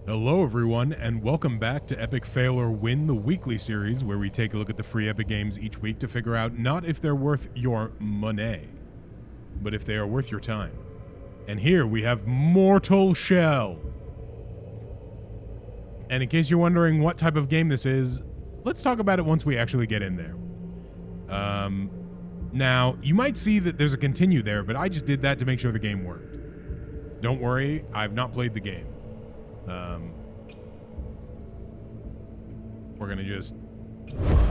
Hello everyone, and welcome back to Epic Fail or Win, the weekly series where we take a look at the free Epic games each week to figure out not if they're worth your money, but if they are worth your time. And here we have Mortal Shell. And in case you're wondering what type of game this is, let's talk about it once we actually get in there. Now, you might see that there's a continue there, but I just did that to make sure the game worked. Don't worry, I've not played the game.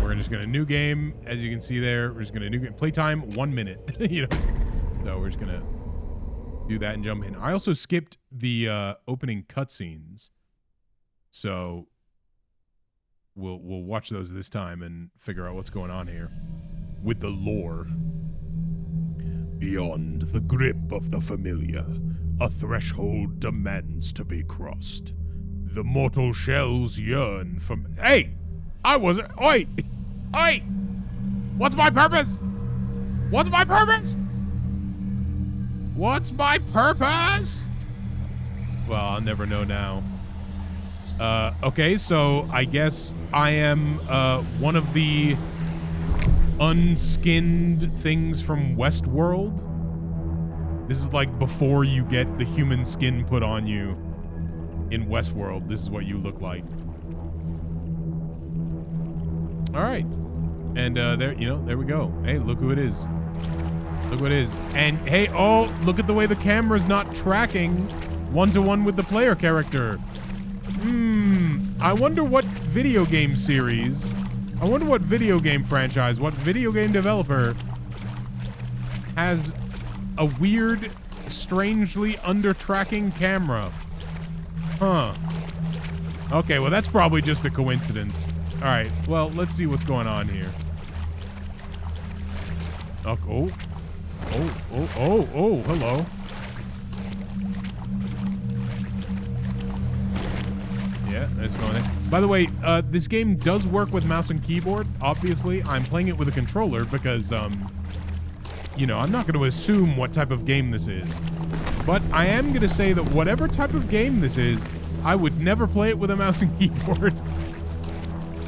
We're just gonna new game. As you can see there, we're just gonna new game. Playtime 1 minute. You know, so we're just gonna do that and jump in. I also skipped the opening cutscenes, so we'll watch those this time and figure out what's going on here with the lore. Beyond the grip of the familiar, a threshold demands to be crossed. The mortal shells yearn from... Hey! I wasn't... Oi! Oi! What's my purpose? What's my purpose? What's my purpose? Well, I'll never know now. Okay, so I guess I am one of the unskinned things from Westworld. This is like before you get the human skin put on you in Westworld. This is what you look like. All right, and there we go. Hey, look who it is. Look what it is. And hey, oh, look at the way the camera's not tracking one-to-one with the player character. I wonder what video game series, I wonder what video game franchise, what video game developer has a weird, strangely under-tracking camera. Huh. Okay, well, that's probably just a coincidence. All right, well, let's see what's going on here. Oh, hello. Yeah, that's going in. By the way, this game does work with mouse and keyboard. Obviously, I'm playing it with a controller because, you know, I'm not going to assume what type of game this is. But I am going to say that whatever type of game this is, I would never play it with a mouse and keyboard.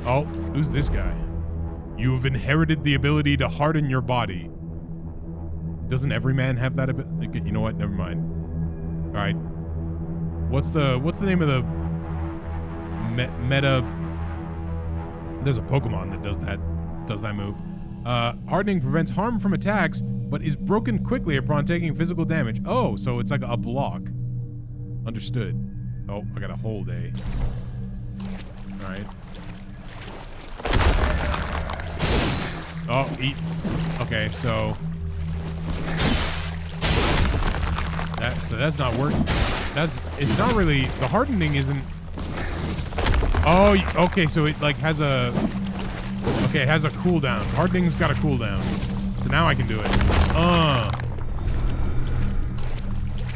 Oh, who's this guy? You have inherited the ability to harden your body. Doesn't every man have that ability? You know what? Never mind. All right. What's the name of the meta? There's a Pokemon that does that move. Hardening prevents harm from attacks, but is broken quickly upon taking physical damage. Oh, so it's like a block. Understood. Oh, I got a hold A. All right. Oh, eat. Okay, so that's not working. It's not really, the hardening isn't. Oh, okay, so it like has a, okay, it has a cooldown. Hardening's got a cooldown. So now I can do it.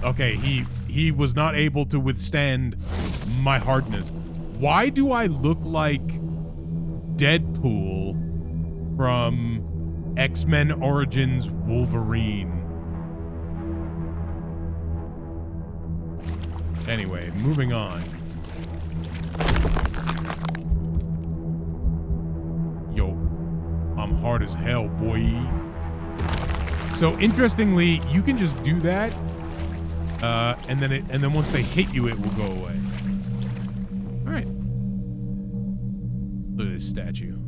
Okay, he was not able to withstand my hardness. Why do I look like Deadpool from X-Men Origins Wolverine? Anyway, moving on. Yo, I'm hard as hell, boy. So interestingly, you can just do that, and then once they hit you, it will go away. All right. Look at this statue.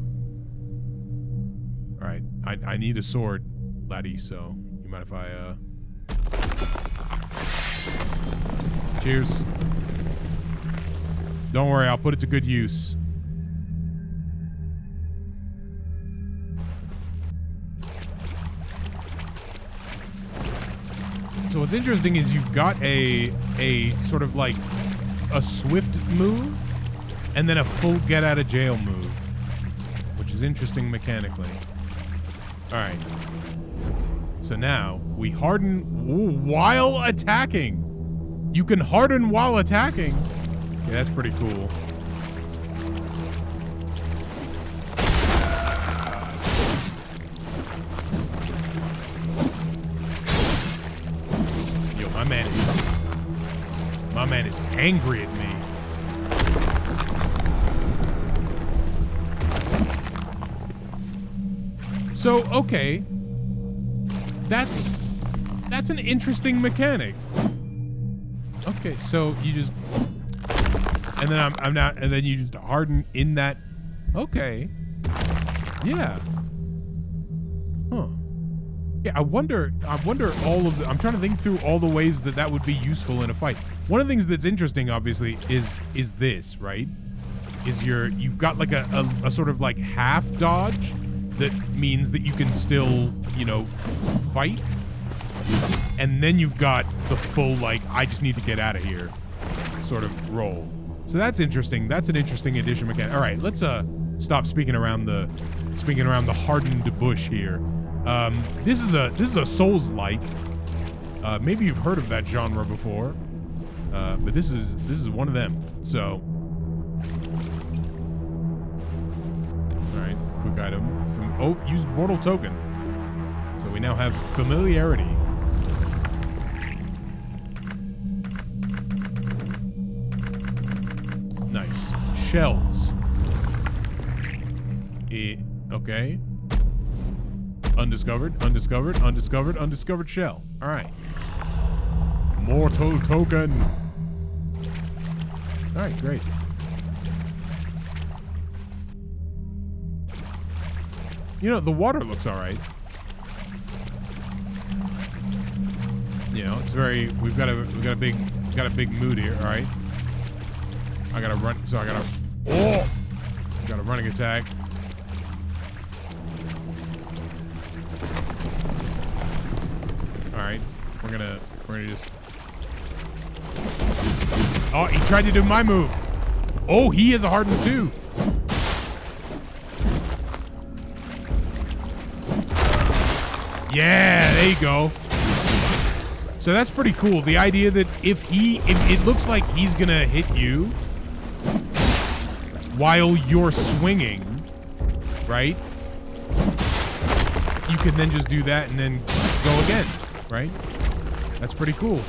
All right, I need a sword, laddie. So you mind if I Cheers. Don't worry, I'll put it to good use. So what's interesting is you've got a sort of like a swift move and then a full get out of jail move, which is interesting mechanically. All right. So now we harden while attacking. You can harden while attacking. Yeah, that's pretty cool. Yo, my man is angry at me. So, okay. That's an interesting mechanic. Okay, so you just... And then I'm not... And then you just harden in that... Okay. Yeah. Huh. Yeah, I wonder all of the... I'm trying to think through all the ways that that would be useful in a fight. One of the things that's interesting, obviously, is this, right? Is you've got like a sort of like half dodge that means that you can still, you know, fight. And then you've got the full, like, I just need to get out of here sort of roll. So that's interesting. That's an interesting addition mechanic. All right, let's stop speaking around the hardened bush here. This is a Souls-like. Maybe you've heard of that genre before. But this is one of them. So all right, quick item from use mortal token. So we now have familiarity. Nice. Shells. Okay. Undiscovered shell. All right. Mortal token. All right, great. You know, the water looks all right. You know, it's very. We've got a big mood here. All right. I gotta run. So I gotta. Oh, got a running attack. All right, we're gonna just. Oh, he tried to do my move. Oh, he is a hardened too. Yeah, there you go. So that's pretty cool. The idea that if it looks like he's gonna hit you while you're swinging, right? You can then just do that and then go again, right? That's pretty cool.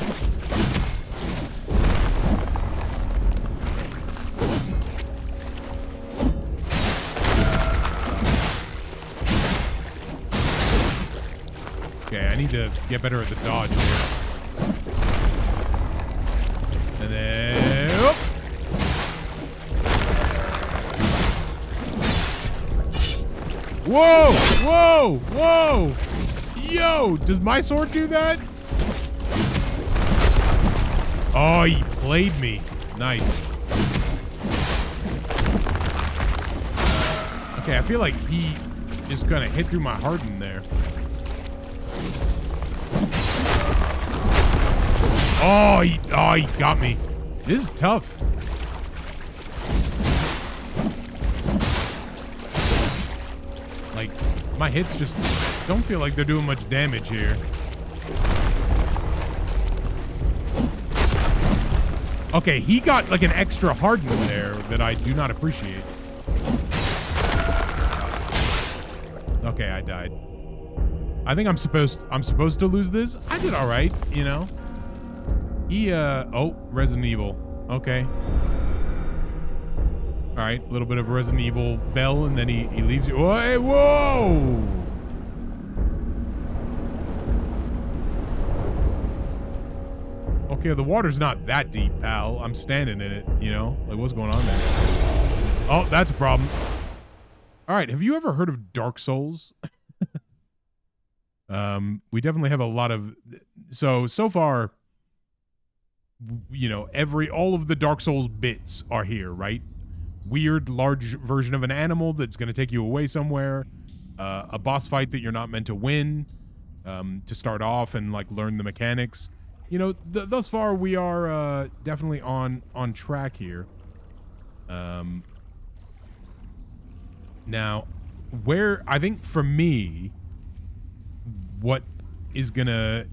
Okay, I need to get better at the dodge here. And then... Oh! Whoa! Whoa! Whoa! Yo! Does my sword do that? Oh, he played me. Nice. Okay, I feel like he just kind of hit through my harden there. Oh, he got me. This is tough. Like, my hits just don't feel like they're doing much damage here. Okay, he got like an extra harden there that I do not appreciate. Okay, I died. I think I'm supposed to lose this. I did all right, you know. Oh, Resident Evil. Okay. All right, a little bit of Resident Evil bell, and then he leaves you. Whoa! Whoa! Okay, the water's not that deep, pal. I'm standing in it, you know? Like, what's going on there? Oh, that's a problem. All right, have you ever heard of Dark Souls? We definitely have a lot of... So far... You know, all of the Dark Souls bits are here, right? Weird, large version of an animal that's going to take you away somewhere. A boss fight that you're not meant to win to start off and, like, learn the mechanics. You know, thus far, we are definitely on track here. Now, where I think for me, what is gonna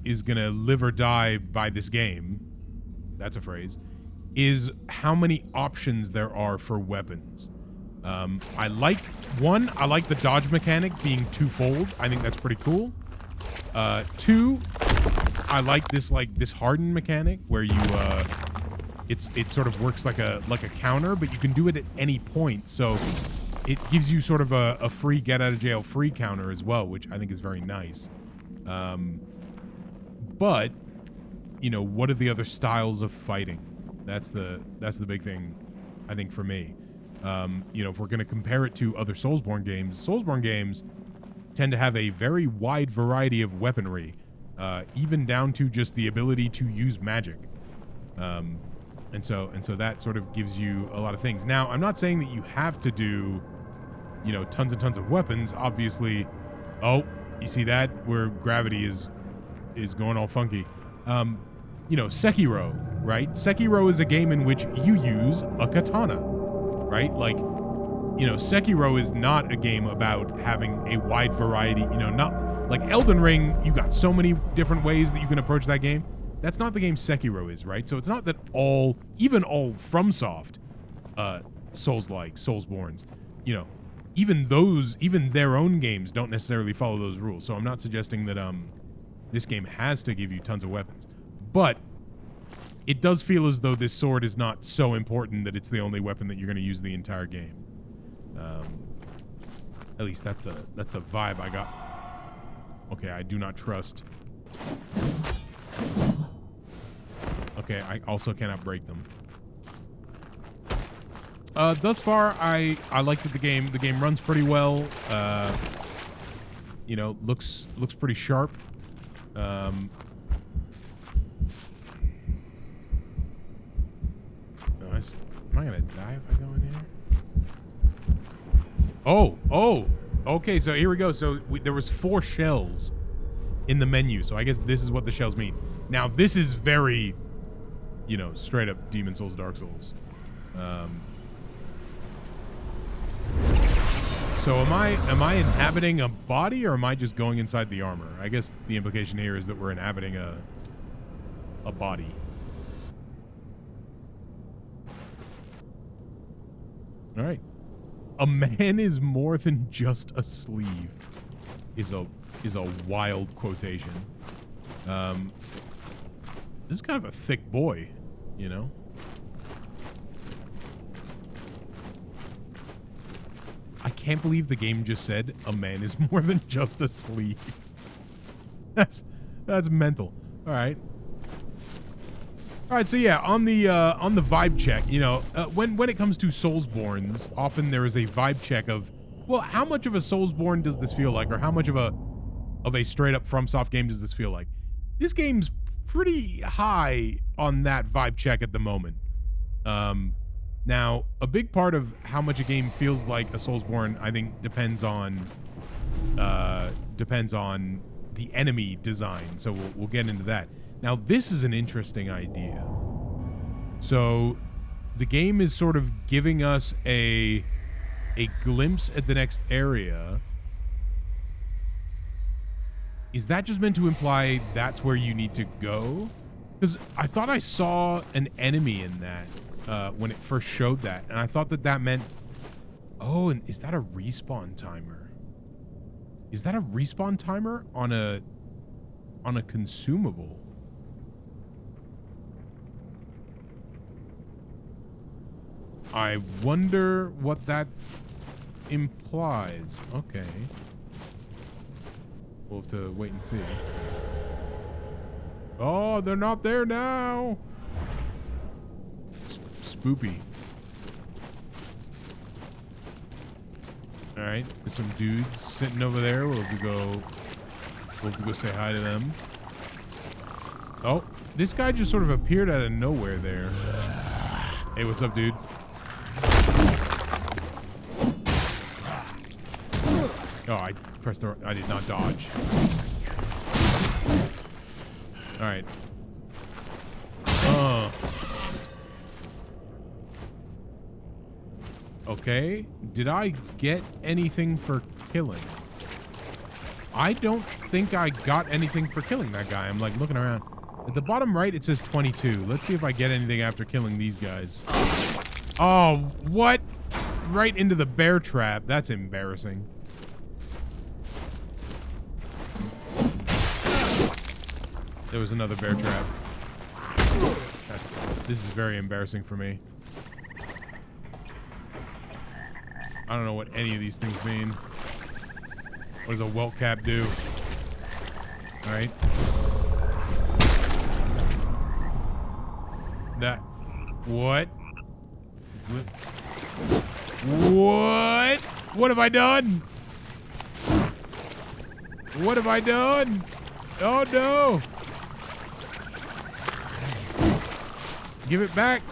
live or die by this game, that's a phrase, is how many options there are for weapons. I like the dodge mechanic being twofold. I think that's pretty cool. Two, I like this harden mechanic where you it sort of works like a counter, but you can do it at any point. So it gives you sort of a free get out of jail free counter as well, which I think is very nice. But you know, what are the other styles of fighting? That's the big thing, I think, for me. You know, if we're going to compare it to other Soulsborne games tend to have a very wide variety of weaponry, even down to just the ability to use magic. And so that sort of gives you a lot of things. Now, I'm not saying that you have to do, you know, tons and tons of weapons. Obviously, oh, you see that where gravity is going all funky. You know, Sekiro, right? Sekiro is a game in which you use a katana, right? Like, you know, Sekiro is not a game about having a wide variety, you know, not like Elden Ring, you got so many different ways that you can approach that game. That's not the game Sekiro is, right? So it's not that even all FromSoft, Souls-like, Soulsborns, you know, even their own games don't necessarily follow those rules. So I'm not suggesting that this game has to give you tons of weapons. But it does feel as though this sword is not so important that it's the only weapon that you're going to use the entire game. At least that's the vibe I got. Okay, I do not trust. Okay, I also cannot break them. Thus far, I liked the game. The game runs pretty well. You know, looks pretty sharp. Am I gonna die if I go in here? Oh, okay, so here we go. So there was 4 shells in the menu, so I guess this is what the shells mean. Now, this is very, you know, straight up Demon Souls, Dark Souls. So am I inhabiting a body, or am I just going inside the armor? I guess the implication here is that we're inhabiting a body. All right. A man is more than just a sleeve is a wild quotation. This is kind of a thick boy, you know? I can't believe the game just said a man is more than just a sleeve. That's mental. All right. All right, so yeah, on the vibe check, you know, when it comes to Soulsborns, often there is a vibe check of, well, how much of a Soulsborne does this feel like, or how much of a straight up FromSoft game does this feel like? This game's pretty high on that vibe check at the moment. Now, a big part of how much a game feels like a Soulsborne, I think, depends on the enemy design. So we'll get into that. Now, this is an interesting idea. So the game is sort of giving us a glimpse at the next area. Is that just meant to imply that's where you need to go? Because I thought I saw an enemy in that when it first showed that, and I thought that meant, oh, and is that a respawn timer? Is that a respawn timer on a consumable? I wonder what that implies. Okay. We'll have to wait and see. Oh, they're not there now. Spoopy. All right, there's some dudes sitting over there. We'll have to go say hi to them. Oh, this guy just sort of appeared out of nowhere there. Hey, what's up, dude? Oh, I did not dodge. All right. Okay. Did I get anything for killing? I don't think I got anything for killing that guy. I'm like looking around. At the bottom right, it says 22. Let's see if I get anything after killing these guys. Oh, what? Right into the bear trap. That's embarrassing. There was another bear trap. This is very embarrassing for me. I don't know what any of these things mean. What does a welt cap do? All right. That. What? What? What have I done? What have I done? Oh no! Give it back.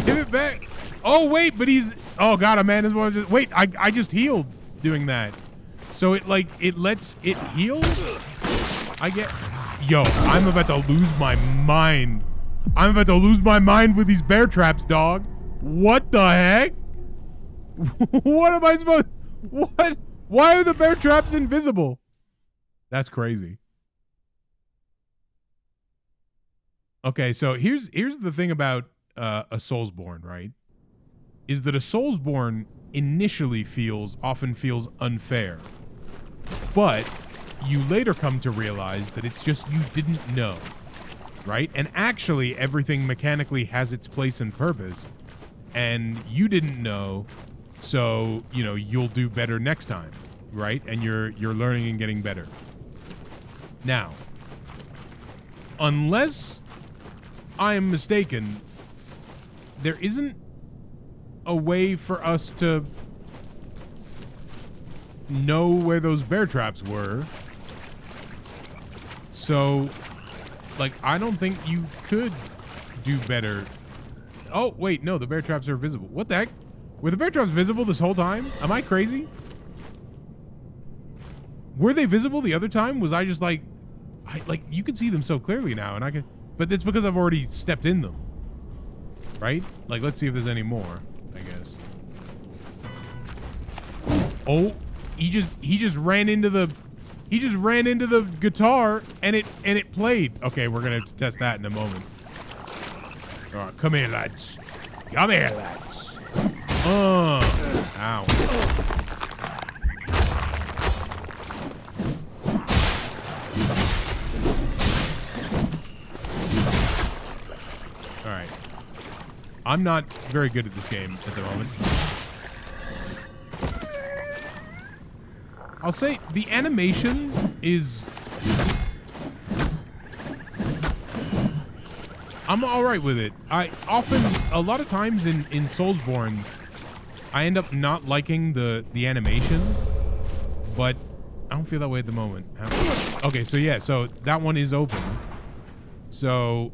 Give it back. Oh wait, but he's. Oh god, a man as well. Just wait. I just healed doing that. So it like it lets it heal. I get. Yo, I'm about to lose my mind. I'm about to lose my mind with these bear traps, dog. What the heck? What am I supposed? What? Why are the bear traps invisible? That's crazy. Okay, so here's the thing about a Soulsborne, right? Is that a Soulsborne initially often feels unfair, but you later come to realize that it's just you didn't know, right? And actually, everything mechanically has its place and purpose, and you didn't know, so you know you'll do better next time, right? And you're learning and getting better. Now, unless I am mistaken, there isn't a way for us to know where those bear traps were. So, like, I don't think you could do better. Oh, wait, no, the bear traps are visible. What the heck? Were the bear traps visible this whole time? Am I crazy? Were they visible the other time? Was I just like you could see them so clearly now, and I could, but it's because I've already stepped in them, right? Like, let's see if there's any more, I guess. Oh, he just ran into the guitar and it played. Okay, we're gonna test that in a moment. All right, come here, lads. Come here, lads. Ow. All right. I'm not very good at this game at the moment. I'll say the animation is... I'm all right with it. A lot of times in Soulsborns, I end up not liking the animation, but I don't feel that way at the moment. Okay, so yeah, so that one is open. So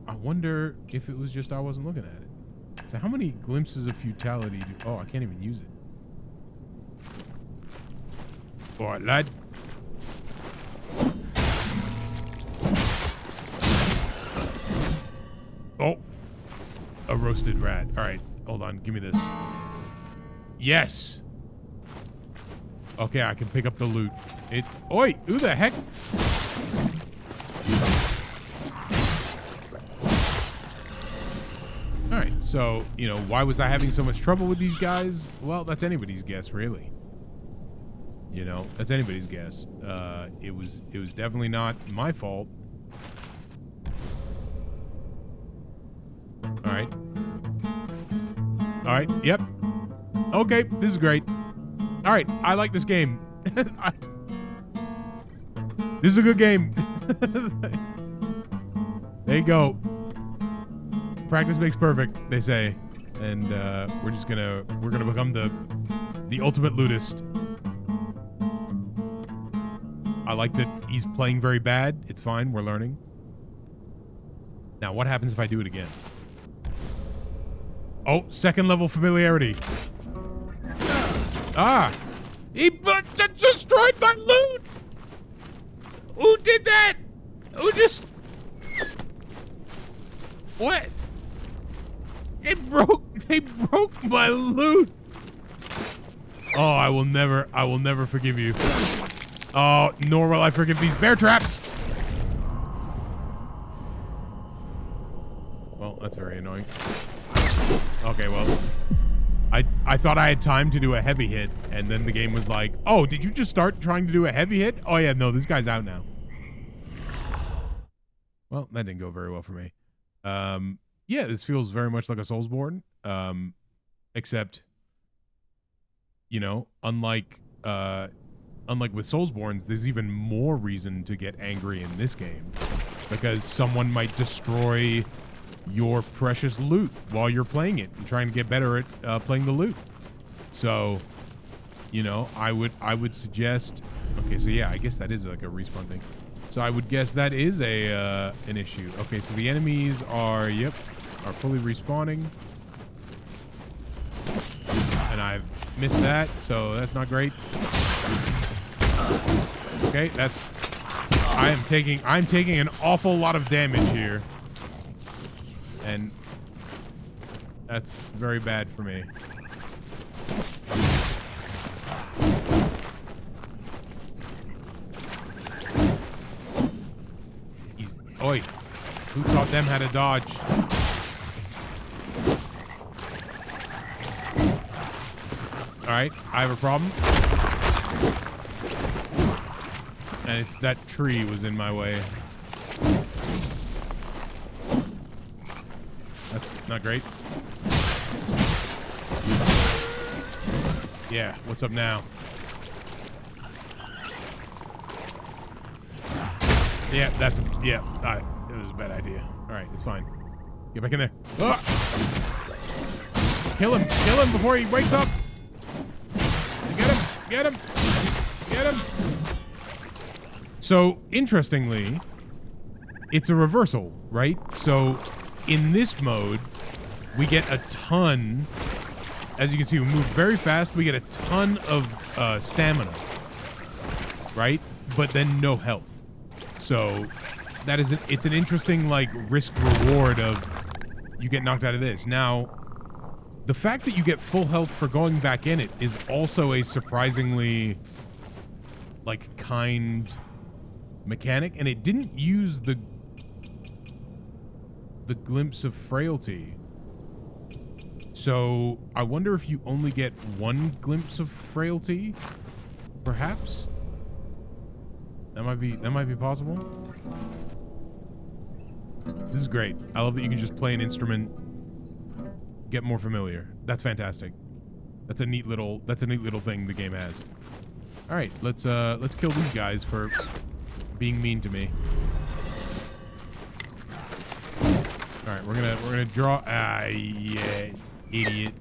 I wonder if it was just I wasn't looking at it. So how many glimpses of futility do... Oh, I can't even use it. All right, lad. Oh, a roasted rat. All right, hold on. Give me this. Yes. Okay, I can pick up the loot. Oi, who the heck? All right, so, you know, why was I having so much trouble with these guys? Well, that's anybody's guess, really. You know, that's anybody's guess. It was definitely not my fault. All right. All right. Yep. Okay. This is great. All right. I like this game. This is a good game. There you go. Practice makes perfect, they say. And we're gonna become the ultimate lootist. I like that he's playing very bad. It's fine. We're learning. Now, what happens if I do it again? Oh, second level familiarity. Ah. He destroyed my loot. Who did that? Who just... What? They broke my loot. Oh, I will never forgive you. Oh, nor will I forgive these bear traps. Well, that's very annoying. Okay, well, I thought I had time to do a heavy hit, and then the game was like, oh, did you just start trying to do a heavy hit? Oh, yeah, no, this guy's out now. Well, that didn't go very well for me. Yeah, this feels very much like a Soulsborne. Except, you know, unlike with Soulsborne's, there's even more reason to get angry in this game because someone might destroy your precious loot while you're playing it and trying to get better at playing the loot. So, you know, I would suggest. Okay, so yeah, I guess that is like a respawn thing. So I would guess that is a an issue. Okay, so the enemies are fully respawning, and I've missed that, so that's not great. Okay, I'm taking an awful lot of damage here, and that's very bad for me. Oi, who taught them how to dodge? All right, I have a problem. And it's that tree was in my way. That's not great. Yeah, what's up now? Yeah, it was a bad idea. All right, it's fine. Get back in there. Ah! Kill him before he wakes up. Get him. So, interestingly, it's a reversal, right? So, in this mode, we get a ton, as you can see, we move very fast, we get a ton of stamina, right? But then no health. So, it's an interesting, like, risk-reward of you get knocked out of this. Now, the fact that you get full health for going back in it is also a surprisingly, like, kind mechanic, and it didn't use the glimpse of frailty. So I wonder if you only get one glimpse of frailty, perhaps. That might be possible. This is great. I love that you can just play an instrument, get more familiar. That's fantastic. That's a neat little thing the game has. All right, let's kill these guys for being mean to me. All right, we're gonna draw. Yeah, idiot.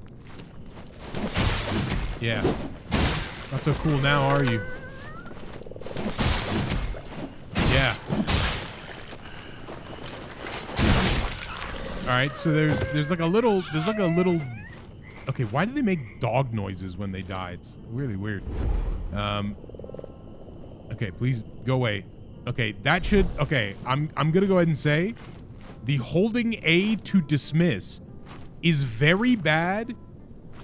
Yeah, not so cool now, are you? Yeah. All right, so there's like a little. Okay, why do they make dog noises when they die? It's really weird. Okay, please go away. Okay, that should. Okay, I'm gonna go ahead and say, the holding A to dismiss is very bad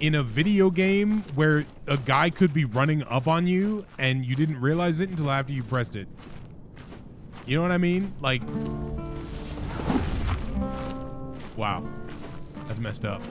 in a video game where a guy could be running up on you and you didn't realize it until after you pressed it. You know what I mean? Like, wow, that's messed up.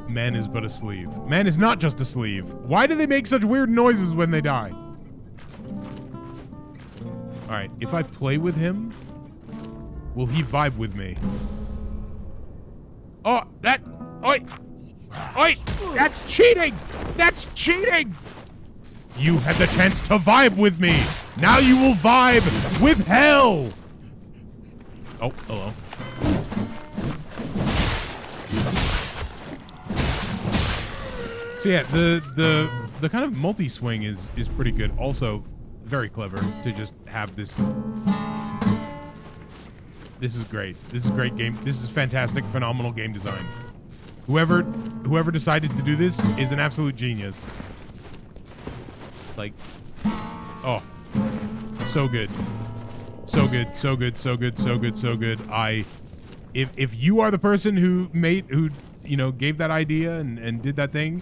Man is but a sleeve. Man is not just a sleeve. Why do they make such weird noises when they die? Alright, if I play with him, will he vibe with me? Oh, that... Oi! Oi! That's cheating! That's cheating! You had the chance to vibe with me! Now you will vibe with hell! Oh, hello. So yeah, the kind of multi-swing is pretty good. Also, very clever to just have this. This is great. This is great game. This is fantastic, phenomenal game design. Whoever decided to do this is an absolute genius. Like, oh, so good, so good, so good, so good, so good, so good. If you are the person who gave that idea and did that thing,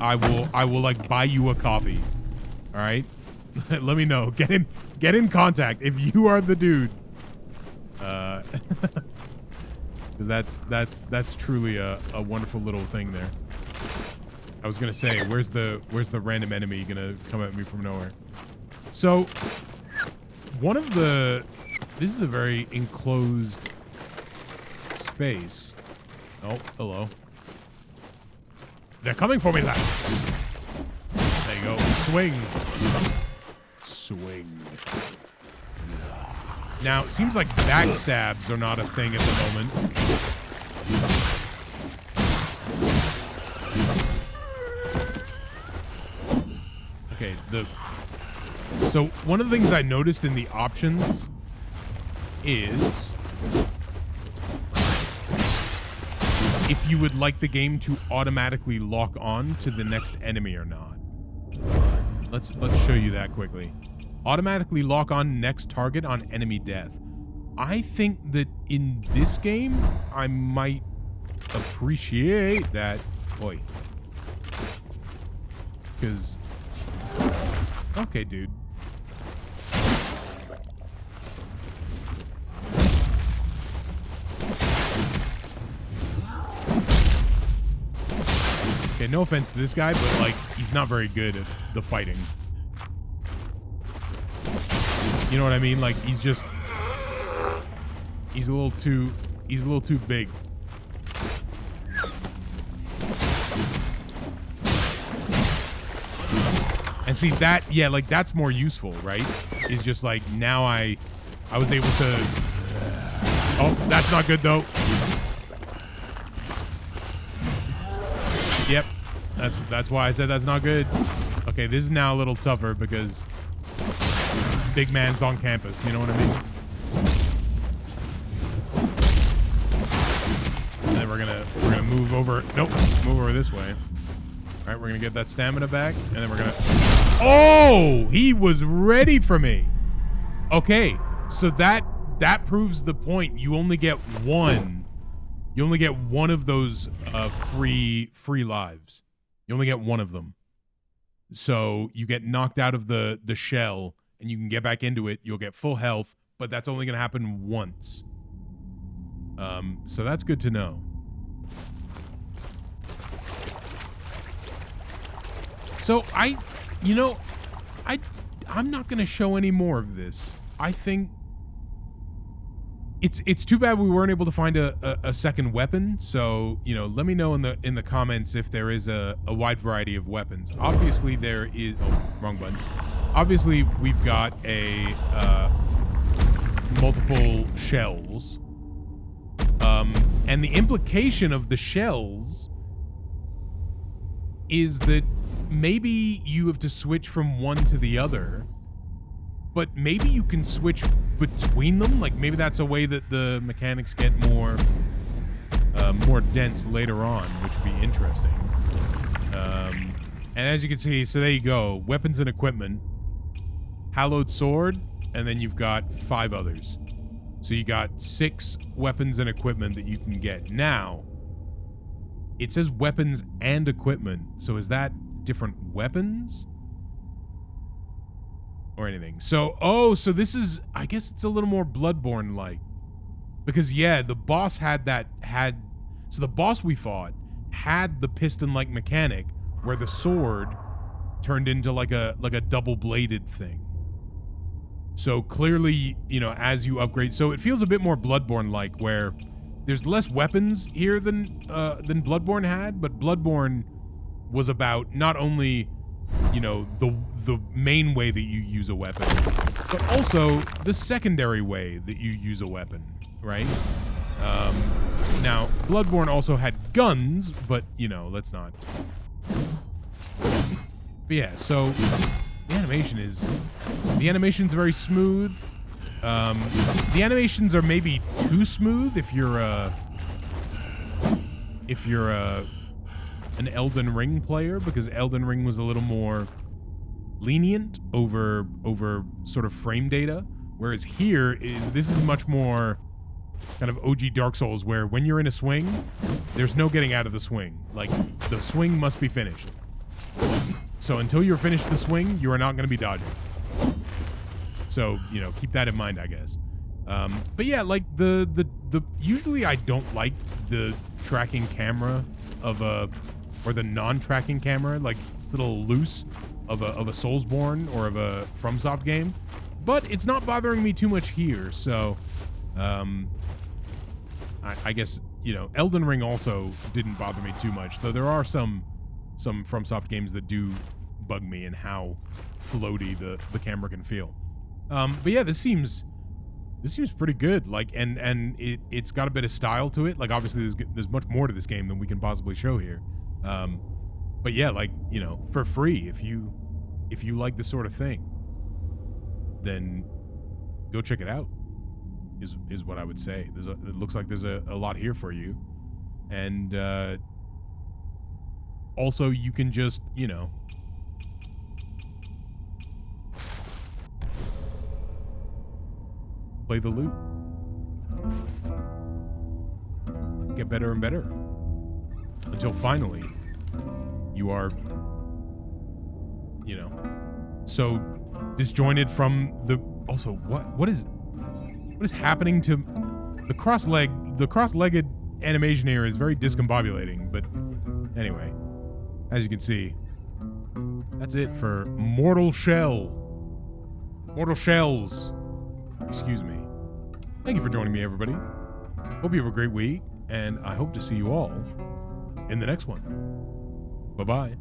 I will like buy you a coffee. All right. let me know. Get in contact if you are the dude. Because that's truly a wonderful little thing there. I was gonna say, where's the random enemy gonna come at me from nowhere? So this is a very enclosed space. Oh, hello. They're coming for me, lads. There you go. Swing. Swing. Now, it seems like backstabs are not a thing at the moment. Okay, so one of the things I noticed in the options is if you would like the game to automatically lock on to the next enemy or not. Let's show you that quickly. Automatically lock on next target on enemy death. I think that in this game, I might appreciate that. Oi. Because... Okay, dude. Okay, no offense to this guy, but, like, he's not very good at the fighting. You know what I mean? Like, he's a little too big. And see that, yeah, like that's more useful, right? Is just like now I was able to. Oh, that's not good though. Yep, that's why I said that's not good. Okay, this is now a little tougher because big man's on campus. You know what I mean? And then we're gonna move over. Nope, move over this way. All right, we're gonna get that stamina back, and then we're gonna. Oh, he was ready for me. Okay, so that proves the point. You only get one. You only get one of those free lives. You only get one of them. So you get knocked out of the shell, and you can get back into it. You'll get full health, but that's only gonna happen once. So that's good to know. So I'm not going to show any more of this. I think it's too bad we weren't able to find a second weapon. So, let me know in the comments if there is a wide variety of weapons. Obviously there is, oh, wrong button. Obviously we've got a multiple shells. And the implication of the shells is that maybe you have to switch from one to the other, but maybe you can switch between them. Like maybe that's a way that the mechanics get more dense later on, which would be interesting. And as you can see, so there you go. Weapons and equipment, hallowed sword, and then you've got 5 others. So you got 6 weapons and equipment that you can get. Now, it says weapons and equipment. So is that different weapons or anything? So so this is, I guess it's a little more Bloodborne like, because yeah, the boss so the boss we fought had the piston like mechanic where the sword turned into like a double bladed thing. So clearly, as you upgrade, so it feels a bit more Bloodborne like, where there's less weapons here than Bloodborne had, but Bloodborne was about not only, the main way that you use a weapon, but also the secondary way that you use a weapon, right? Now, Bloodborne also had guns, but, let's not. But yeah, so the animation's very smooth. The animations are maybe too smooth if you're an Elden Ring player, because Elden Ring was a little more lenient over sort of frame data, whereas this is much more kind of OG Dark Souls, where when you're in a swing, there's no getting out of the swing. Like, the swing must be finished. So until you're finished the swing, you are not going to be dodging. So, you know, keep that in mind, I guess. But yeah, like the usually I don't like the tracking camera of or the non-tracking camera, like it's a little loose of a Soulsborne or of a FromSoft game, but it's not bothering me too much here. So, I guess, you know, Elden Ring also didn't bother me too much, though there are some FromSoft games that do bug me in how floaty the camera can feel. But yeah, this seems pretty good. Like, and it's got a bit of style to it. Like, obviously there's much more to this game than we can possibly show here. But yeah, like, you know, for free, if you like this sort of thing, then go check it out. Is what I would say. It looks like there's a lot here for you, and also you can just, you know, play the loop, get better and better until finally you are, you know, so disjointed from the. Also, what is happening to the cross-legged animation here is very discombobulating. But anyway, as you can see, that's it for Mortal Shells. Excuse me. Thank you for joining me, everybody. Hope you have a great week, and I hope to see you all in the next one. Bye-bye.